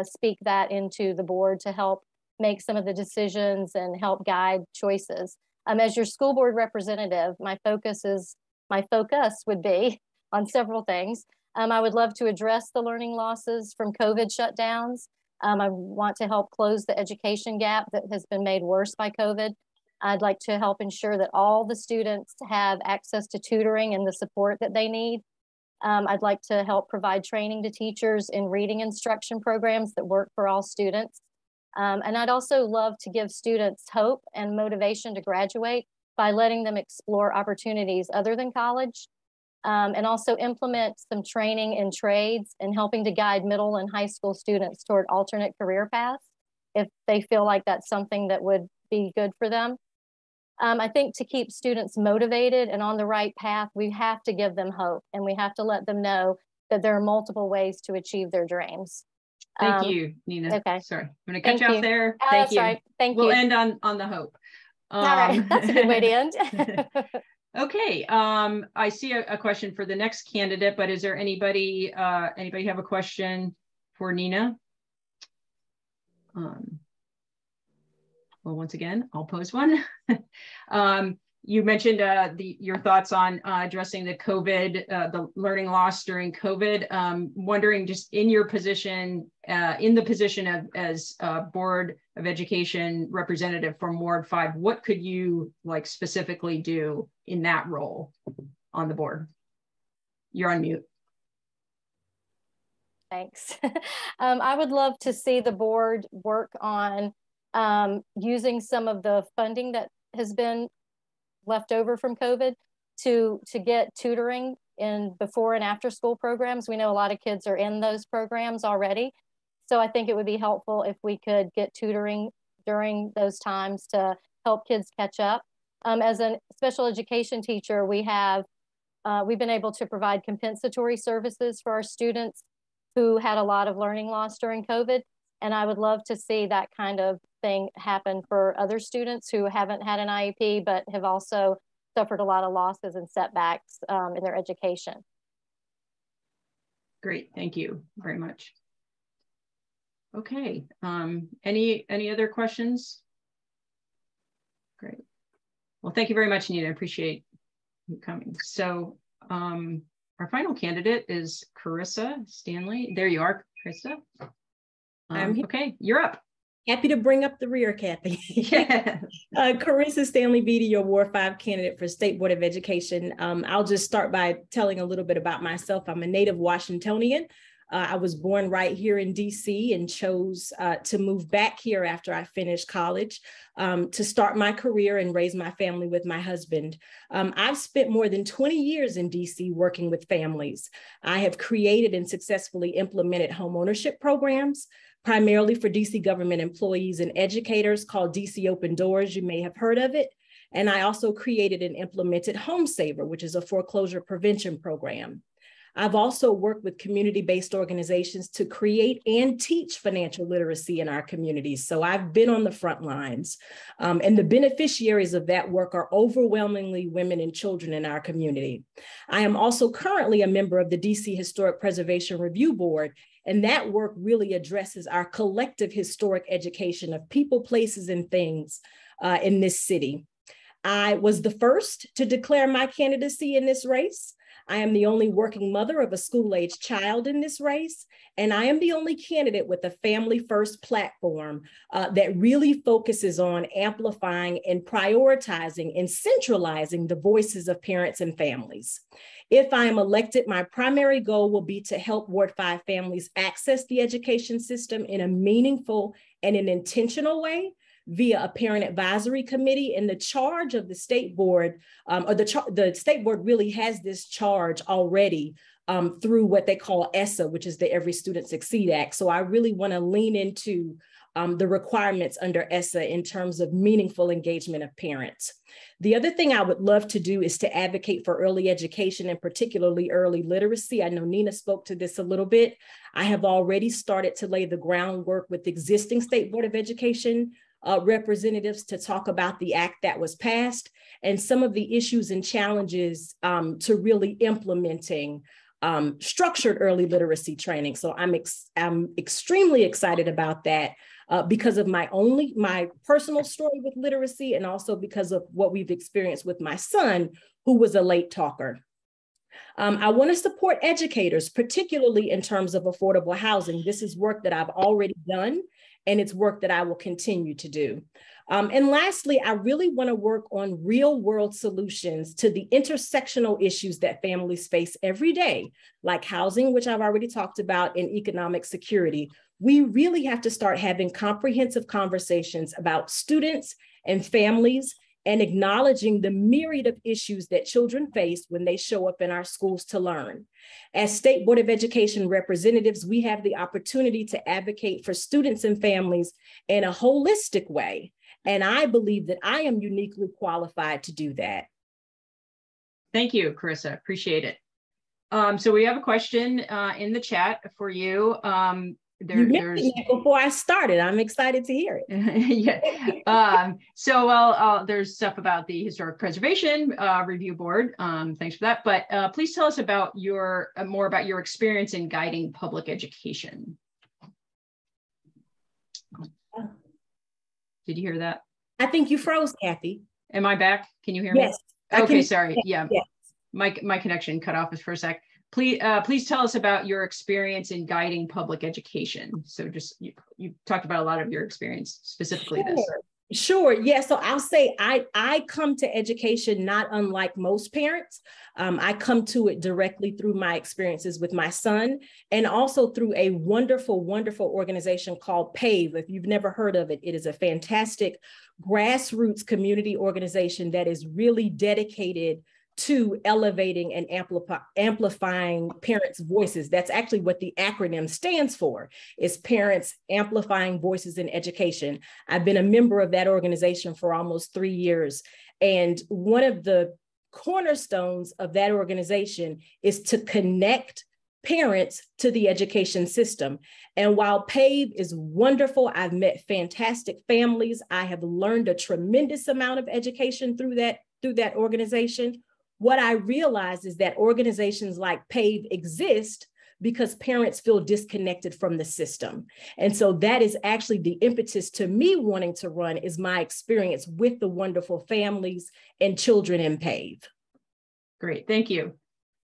speak that into the board to help make some of the decisions and help guide choices. As your school board representative, my focus would be on several things. I would love to address the learning losses from COVID shutdowns. I want to help close the education gap that has been made worse by COVID. I'd like to help ensure that all the students have access to tutoring and the support that they need. I'd like to help provide training to teachers in reading instruction programs that work for all students. And I'd also love to give students hope and motivation to graduate by letting them explore opportunities other than college, and also implement some training in trades and helping to guide middle and high school students toward alternate career paths. if they feel like that's something that would be good for them. I think to keep students motivated and on the right path, we have to give them hope, and we have to let them know that there are multiple ways to achieve their dreams.
Thank you, Nina.
Okay.
Sorry, I'm going to cut you off there. Thank
that's
you.
Right. Thank you.
We'll end on the hope.
All right. That's a good way to end.
Okay. I see a question for the next candidate, but is there anybody have a question for Nina? Well, once again, I'll pose one. You mentioned your thoughts on addressing the COVID, the learning loss during COVID. Wondering, just in your position, in the position as Board of Education representative from Ward 5, what could you specifically do in that role on the board? You're on mute.
Thanks. I would love to see the board work on using some of the funding that has been left over from COVID to get tutoring in before and after school programs. We know a lot of kids are in those programs already. So I think it would be helpful if we could get tutoring during those times to help kids catch up. As a special education teacher, we've been able to provide compensatory services for our students who had a lot of learning loss during COVID. And I would love to see that kind of thing happen for other students who haven't had an IEP, but have also suffered a lot of losses and setbacks in their education.
Great, thank you very much. Okay, any other questions? Great. Well, thank you very much, Nina. I appreciate you coming. So our final candidate is Carisa Stanley. There you are, Carisa. Okay, you're up.
Happy to bring up the rear, Kathy.
Yeah.
Carisa Stanley, Beatty, your Ward 5 candidate for State Board of Education. I'll just start by telling a little bit about myself. I'm a native Washingtonian. I was born right here in DC and chose to move back here after I finished college to start my career and raise my family with my husband. I've spent more than 20 years in DC working with families. I have created and successfully implemented homeownership programs, primarily for DC government employees and educators, called DC Open Doors. You may have heard of it. And I also created and implemented Home Saver, which is a foreclosure prevention program. I've also worked with community-based organizations to create and teach financial literacy in our communities. So I've been on the front lines, and the beneficiaries of that work are overwhelmingly women and children in our community. I am also currently a member of the DC Historic Preservation Review Board, and that work really addresses our collective historic education of people, places, and things in this city. I was the first to declare my candidacy in this race. I am the only working mother of a school-age child in this race, and I am the only candidate with a Family First platform that really focuses on amplifying and prioritizing and centralizing the voices of parents and families. If I am elected, my primary goal will be to help Ward 5 families access the education system in a meaningful and an intentional way via a parent advisory committee. And the charge of the state board, the state board really has this charge already through what they call ESSA, which is the Every Student Succeed Act. So I really want to lean into the requirements under ESSA in terms of meaningful engagement of parents. The other thing I would love to do is to advocate for early education and particularly early literacy. I know Nina spoke to this a little bit. I have already started to lay the groundwork with existing State Board of Education representatives to talk about the act that was passed and some of the issues and challenges to really implementing structured early literacy training. So I'm extremely excited about that because of my personal story with literacy, and also because of what we've experienced with my son, who was a late talker. I want to support educators, particularly in terms of affordable housing. This is work that I've already done, and it's work that I will continue to do. And lastly, I really want to work on real world solutions to the intersectional issues that families face every day, like housing, which I've already talked about, and economic security. We really have to start having comprehensive conversations about students and families and acknowledging the myriad of issues that children face when they show up in our schools to learn. As State Board of Education representatives, we have the opportunity to advocate for students and families in a holistic way. And I believe that I am uniquely qualified to do that.
Thank you, Carisa. Appreciate it. So we have a question in the chat for you.
You mentioned that before I started. I'm excited to hear
Yeah.
it.
There's stuff about the Historic Preservation Review Board. Thanks for that. But please tell us about more about your experience in guiding public education. Did you hear that?
I think you froze, Kathy.
Am I back? Can you hear me?
Yes.
Okay, sorry. Yeah.
Yes.
My connection cut off for a sec. Please tell us about your experience in guiding public education. So just you talked about a lot of your experience, specifically this.
Sure. Yeah. So I'll say I come to education not unlike most parents. I come to it directly through my experiences with my son, and also through a wonderful, wonderful organization called PAVE. If you've never heard of it, it is a fantastic grassroots community organization that is really dedicated to elevating and amplifying parents' voices. That's actually what the acronym stands for, is Parents Amplifying Voices in Education. I've been a member of that organization for almost 3 years. And one of the cornerstones of that organization is to connect parents to the education system. And while PAVE is wonderful, I've met fantastic families. I have learned a tremendous amount of education through that organization. What I realized is that organizations like PAVE exist because parents feel disconnected from the system. And so that is actually the impetus to me wanting to run, is my experience with the wonderful families and children in PAVE.
Great, thank you.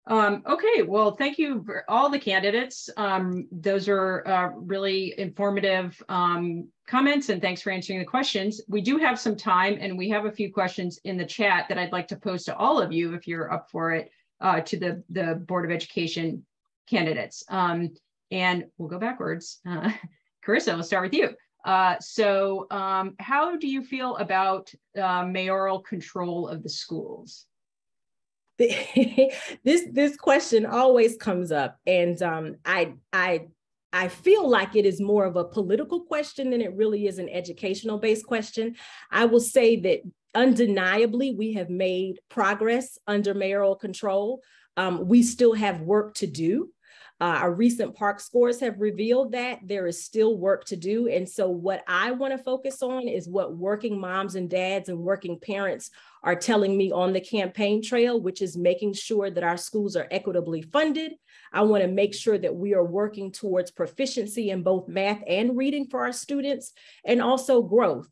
Okay, well, thank you for all the candidates. Those are really informative comments, and thanks for answering the questions. We do have some time, and we have a few questions in the chat that I'd like to pose to all of you, if you're up for it, to the Board of Education candidates. And we'll go backwards. Carisa, we'll start with you. So how do you feel about mayoral control of the schools?
This question always comes up, and I feel like it is more of a political question than it really is an educational based question. I will say that undeniably we have made progress under mayoral control. We still have work to do. Our recent park scores have revealed that there is still work to do. And so what I want to focus on is what working moms and dads and working parents are telling me on the campaign trail, which is making sure that our schools are equitably funded. I want to make sure that we are working towards proficiency in both math and reading for our students, and also growth.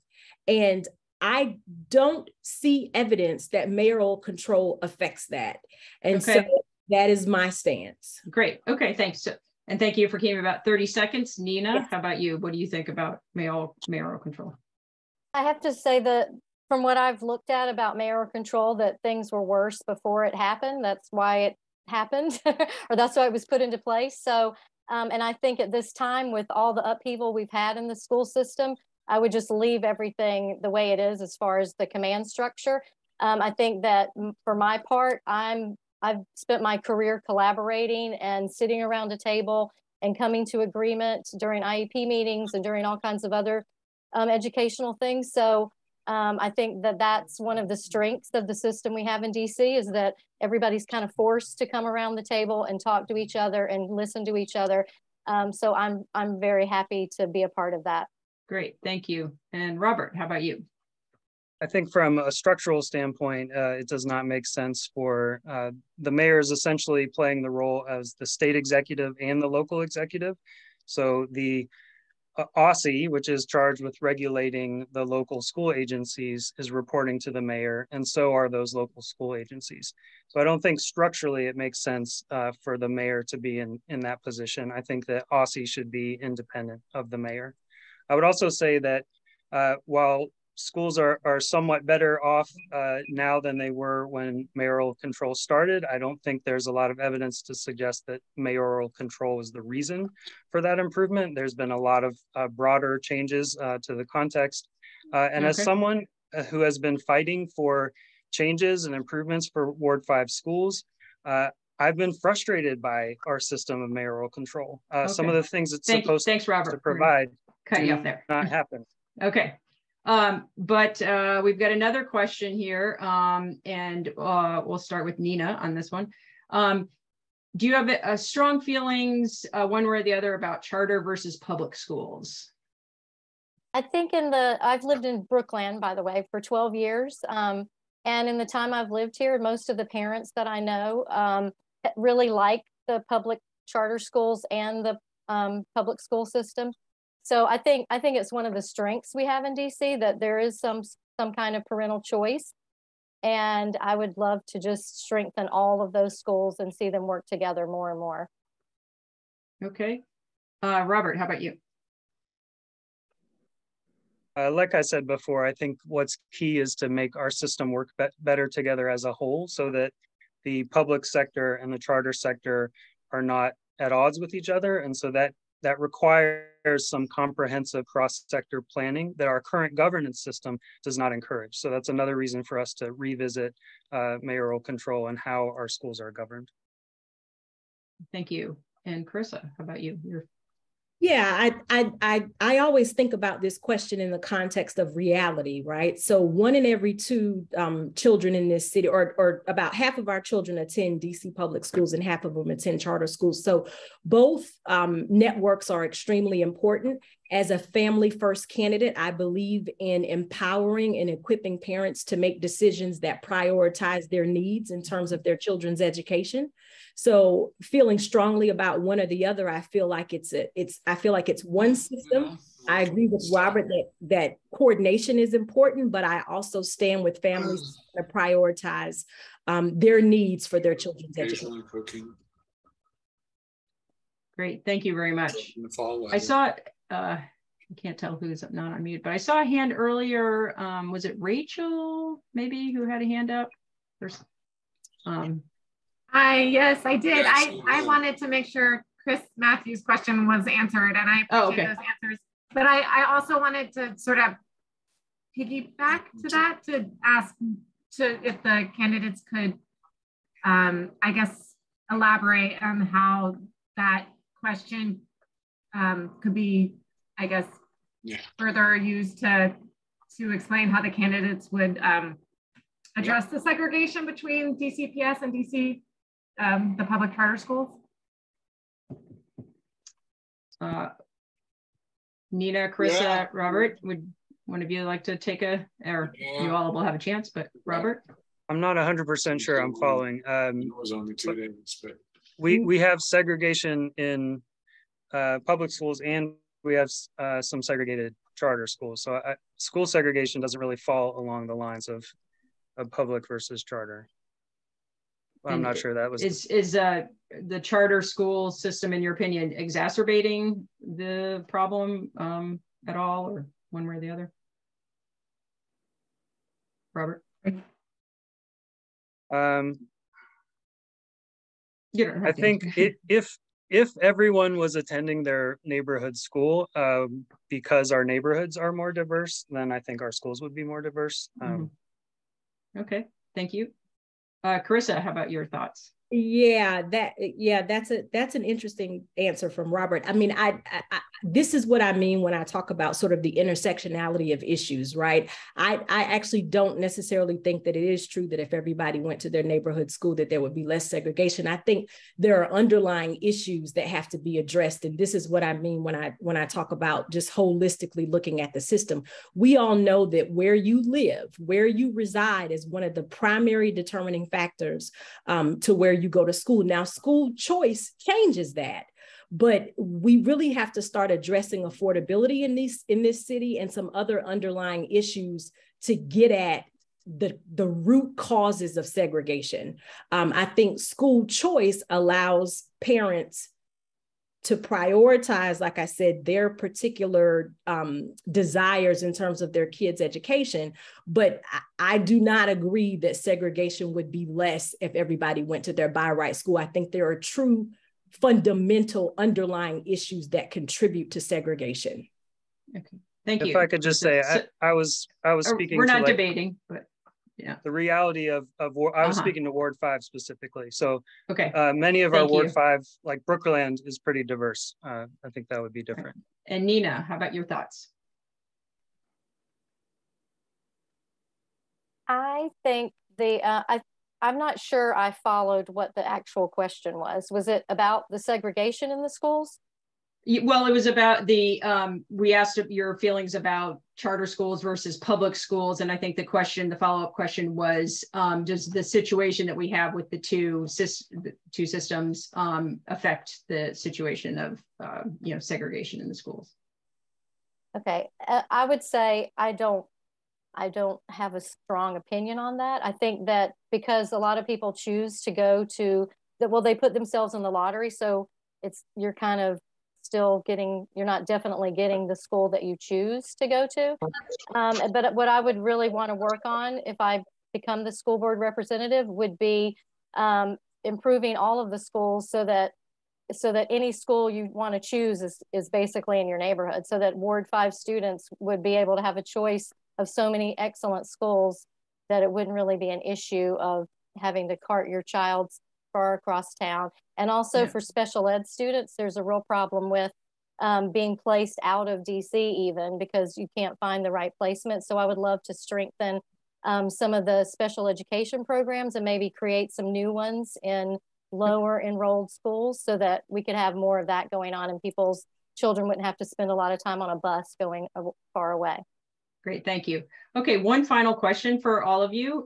And I don't see evidence that mayoral control affects that. And so that is my stance.
Great. Okay, thanks. And thank you for keeping about 30 seconds. Nina,
yes.
How about you? What do you think about mayoral control?
I have to say that from what I've looked at about mayoral control, that things were worse before it happened. That's why it happened, or that's why it was put into place. So, and I think at this time, with all the upheaval we've had in the school system, I would just leave everything the way it is as far as the command structure. I think that for my part, I've spent my career collaborating and sitting around a table and coming to agreement during IEP meetings and during all kinds of other educational things. So I think that that's one of the strengths of the system we have in DC, is that everybody's kind of forced to come around the table and talk to each other and listen to each other. So I'm very happy to be a part of that.
Great, thank you. And Robert, how about you?
I think from a structural standpoint, it does not make sense for the mayors essentially playing the role as the state executive and the local executive. So the OSSI, which is charged with regulating the local school agencies, is reporting to the mayor, and so are those local school agencies. So I don't think structurally it makes sense for the mayor to be in that position. I think that OSSI should be independent of the mayor. I would also say that while schools are somewhat better off now than they were when mayoral control started, I don't think there's a lot of evidence to suggest that mayoral control is the reason for that improvement. There's been a lot of broader changes to the context. And as someone who has been fighting for changes and improvements for Ward 5 schools. I've been frustrated by our system of mayoral control. Some of the things it's supposed to provide
cut you off there.
Not happen.
Okay. But we've got another question here, and we'll start with Nina on this one. Do you have strong feelings one way or the other about charter versus public schools?
I think I've lived in Brookland, by the way, for 12 years. And in the time I've lived here, most of the parents that I know really like the public charter schools and the public school system. So I think it's one of the strengths we have in DC, that there is some kind of parental choice. And I would love to just strengthen all of those schools and see them work together more and more.
Okay. Robert, how about you?
Like I said before, I think what's key is to make our system work better together as a whole, so that the public sector and the charter sector are not at odds with each other. And so that requires some comprehensive cross-sector planning that our current governance system does not encourage. So that's another reason for us to revisit mayoral control and how our schools are governed.
Thank you. And Carisa, how about you?
Yeah, I always think about this question in the context of reality, right? So 1 in every 2 children in this city, or about half of our children attend DC public schools and half of them attend charter schools. So both networks are extremely important. As a family first candidate, I believe in empowering and equipping parents to make decisions that prioritize their needs in terms of their children's education. So feeling strongly about one or the other, I feel like it's one system. I agree with Robert that coordination is important, but I also stand with families to prioritize their needs for their children's education.
Great, thank you very much. I saw, I can't tell who's not on mute, but I saw a hand earlier. Was it Rachel, maybe, who had a hand up? Yes,
I did. I wanted to make sure Chris Matthews' question was answered, and I appreciate those answers. But I also wanted to sort of piggyback to that, to ask if the candidates could, I guess, elaborate on how that question could be, I guess, further used to explain how the candidates would address the segregation between DCPS and DC, the public charter schools.
Nina, Carisa, Robert, would one of you like to take or you all will have a chance, but Robert?
I'm not 100% sure I'm following. It was only 2 days, but we have segregation in public schools, and we have some segregated charter schools. So school segregation doesn't really fall along the lines of public versus charter. I'm not sure that was.
Is the charter school system, in your opinion, exacerbating the problem at all, or one way or the other? Robert?
I think if everyone was attending their neighborhood school because our neighborhoods are more diverse, then I think our schools would be more diverse.
Okay, thank you. Carisa, how about your thoughts?
That's an interesting answer from Robert. I mean, this is what I mean when I talk about sort of the intersectionality of issues, right? I actually don't necessarily think that it is true that if everybody went to their neighborhood school that there would be less segregation. I think there are underlying issues that have to be addressed, and this is what I mean when I talk about just holistically looking at the system. We all know that where you live, where you reside, is one of the primary determining factors to where you go to school. Now, school choice changes that, but we really have to start addressing affordability in this city and some other underlying issues to get at the root causes of segregation. I think school choice allows parents to prioritize, like I said, their particular desires in terms of their kids' education. But I do not agree that segregation would be less if everybody went to their by right school. I think there are true fundamental underlying issues that contribute to segregation.
Okay, Thank you.
If I could just say, I was speaking.
We're not debating, but yeah.
The reality of I was speaking to Ward 5 specifically. So
okay,
many of our Ward 5, like Brookland, is pretty diverse. I think that would be different.
And Nina, how about your thoughts?
I think I'm not sure I followed what the actual question was. Was it about the segregation in the schools?
Well, it was about the, we asked your feelings about charter schools versus public schools. And I think the follow-up question was, does the situation that we have with the two systems affect the situation of, segregation in the schools?
Okay, I would say I don't have a strong opinion on that. I think that because a lot of people choose to go to they put themselves in the lottery. So you're kind of still you're not definitely getting the school that you choose to go to. But what I would really want to work on if I become the school board representative would be improving all of the schools so that any school you want to choose is basically in your neighborhood, so that Ward 5 students would be able to have a choice of so many excellent schools that it wouldn't really be an issue of having to cart your child far across town. And also for special ed students, there's a real problem with being placed out of DC even because you can't find the right placement. So I would love to strengthen some of the special education programs and maybe create some new ones in lower enrolled schools so that we could have more of that going on and people's children wouldn't have to spend a lot of time on a bus going far away.
Great, thank you. Okay, one final question for all of you.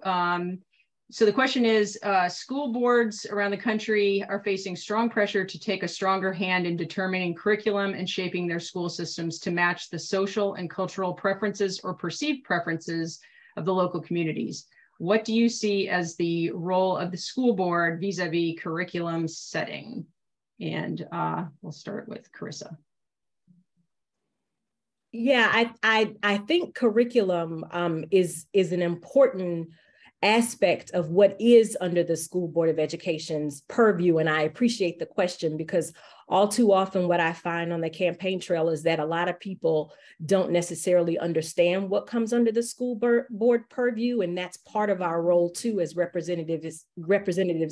So the question is, school boards around the country are facing strong pressure to take a stronger hand in determining curriculum and shaping their school systems to match the social and cultural preferences or perceived preferences of the local communities. What do you see as the role of the school board vis-a-vis curriculum setting? And we'll start with Carisa.
Yeah, I think curriculum is an important aspect of what is under the School Board of Education's purview. And I appreciate the question because all too often what I find on the campaign trail is that a lot of people don't necessarily understand what comes under the school board purview. And that's part of our role too as representatives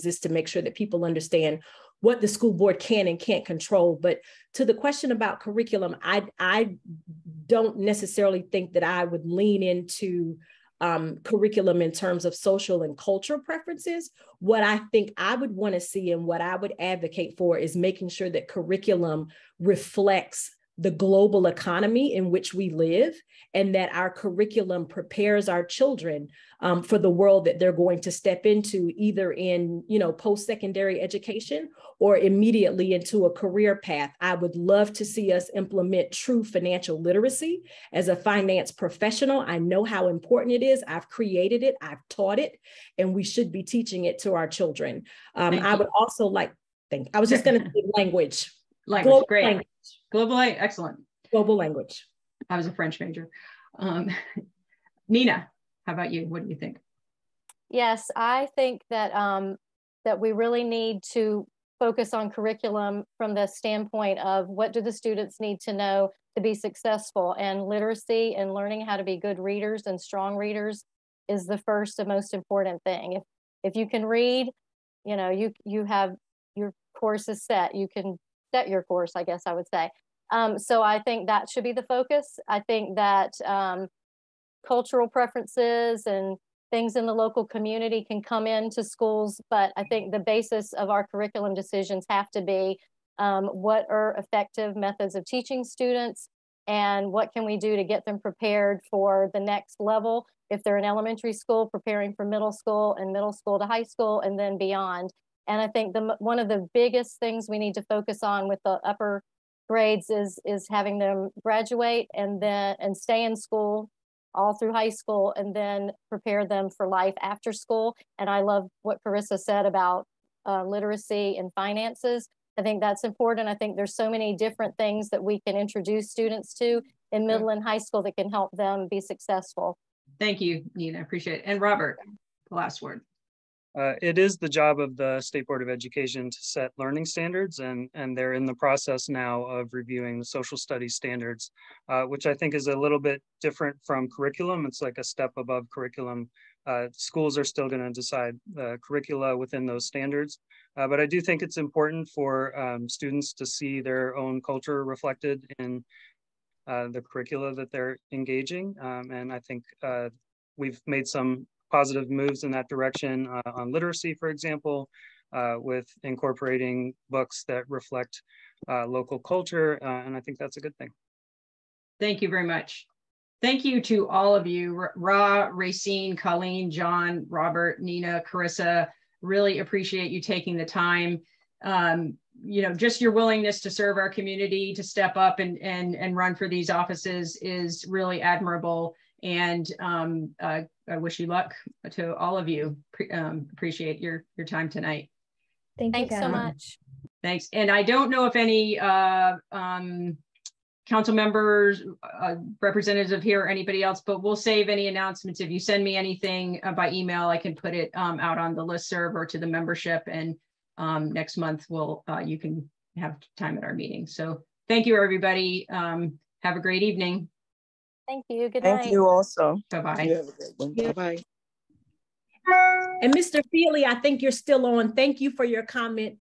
is to make sure that people understand what the school board can and can't control. But to the question about curriculum, I don't necessarily think that I would lean into curriculum in terms of social and cultural preferences. What I think I would want to see and what I would advocate for is making sure that curriculum reflects the global economy in which we live, and that our curriculum prepares our children for the world that they're going to step into, either in post-secondary education or immediately into a career path. I would love to see us implement true financial literacy. As a finance professional, I know how important it is. I've created it, I've taught it, and we should be teaching it to our children. I would also like, I was just going to say language.
Language, great. Language. Global, excellent.
Global language.
I was a French major. Nina, how about you? What do you think?
Yes, I think that that we really need to focus on curriculum from the standpoint of what do the students need to know to be successful, and literacy and learning how to be good readers and strong readers is the first and most important thing. If you can read, you have your course is set. You can set your course, I guess I would say. So I think that should be the focus. I think that cultural preferences and things in the local community can come into schools, but I think the basis of our curriculum decisions have to be what are effective methods of teaching students and what can we do to get them prepared for the next level. If they're in elementary school, preparing for middle school and middle school to high school and then beyond. And I think one of the biggest things we need to focus on with the upper grades is having them graduate and stay in school all through high school and then prepare them for life after school. And I love what Carisa said about literacy and finances. I think that's important. I think there's so many different things that we can introduce students to in middle and high school that can help them be successful.
Thank you, Nina. I appreciate it. And Robert, the last word.
It is the job of the State Board of Education to set learning standards, and they're in the process now of reviewing the social studies standards, which I think is a little bit different from curriculum. It's like a step above curriculum. Schools are still going to decide the curricula within those standards, but I do think it's important for students to see their own culture reflected in the curricula that they're engaging, and I think we've made some positive moves in that direction on literacy, for example, with incorporating books that reflect local culture. And I think that's a good thing.
Thank you very much. Thank you to all of you, Ra, Rayseen, Colleen, John, Robert, Nina, Carissa. Really appreciate you taking the time. You know, just your willingness to serve our community, to step up and run for these offices is really admirable. And I wish you luck to all of you. Appreciate your time tonight.
Thanks so much.
Thanks. And I don't know if any council members, representatives of here, or anybody else, but we'll save any announcements. If you send me anything by email, I can put it out on the listserv or to the membership. And next month, you can have time at our meeting. So thank you, everybody. Have a great evening.
Thank you. Good night.
Thank you also.
Bye-bye.
You have a great one. Bye-bye.
And Mr. Feeley, I think you're still on. Thank you for your comment.